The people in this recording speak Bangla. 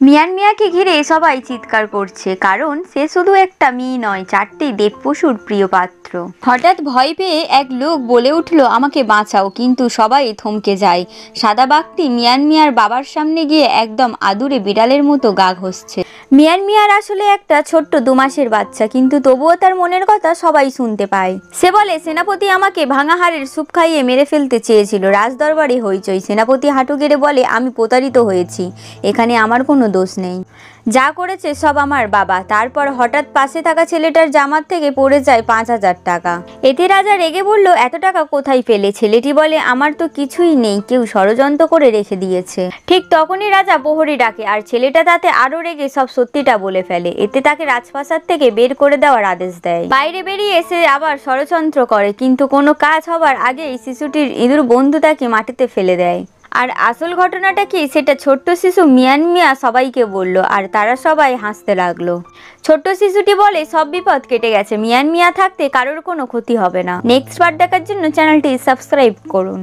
মিয়ান মিয়াকে ঘিরে সবাই চিৎকার করছে, কারণ সে শুধু একটা মেয়ে নয়, 4টি দেবপশুর প্রিয় পাত্র। হঠাৎ ভয় পেয়ে এক লোক বলে উঠল, আমাকে বাঁচাও, কিন্তু সবাই থমকে যায়। সাদা বাঘটি মিয়ান মিয়ার বাবার সামনে গিয়ে একদম আদুরে বিড়ালের মতো গা ঘষছে। মিয়ান মিয়ার আসলে একটা ছোট্ট 2 মাসের বাচ্চা, কিন্তু তবুও তার মনের কথা সবাই শুনতে পায়। সে বলে, সেনাপতি আমাকে ভাঙা হাড়ের স্যুপ খাইয়ে মেরে ফেলতে চেয়েছিল। রাজদরবারে হইচই। সেনাপতি হাঁটু গেড়ে বলে, আমি প্রতারিত হয়েছি, এখানে আমার কোনো দোষ নেই, যা করেছে সব আমার বাবা। তারপর হঠাৎ পাশে থাকা ছেলেটার জামার থেকে পড়ে যায় 5,000 টাকা। এতে রাজা রেগে বলল, এত টাকা কোথায় পেলে? ছেলেটি বলে, আমার তো কিছুই নেই, কেউ ষড়যন্ত্র করে রেখে দিয়েছে। ঠিক তখনই রাজা প্রহরী ডাকে, আর ছেলেটা তাতে আরো রেগে সব সত্যিটা বলে ফেলে। এতে তাকে রাজপ্রাসাদ থেকে বের করে দেওয়ার আদেশ দেয়। বাইরে বেরিয়ে এসে আবার ষড়যন্ত্র করে, কিন্তু কোনো কাজ হবার আগেই শিশুটির ইঁদুর বন্ধু তাকে মাটিতে ফেলে দেয়। আর আসল ঘটনাটা কি, সেটা ছোট্ট শিশু মিয়ান মিয়া সবাইকে বলল, আর তারা সবাই হাসতে লাগলো। ছোট্ট শিশুটি বলে, সব বিপদ কেটে গেছে, মিয়ান মিয়া থাকতে কারোর কোনো ক্ষতি হবে না। নেক্সট পার্ট দেখার জন্য চ্যানেলটি সাবস্ক্রাইব করুন।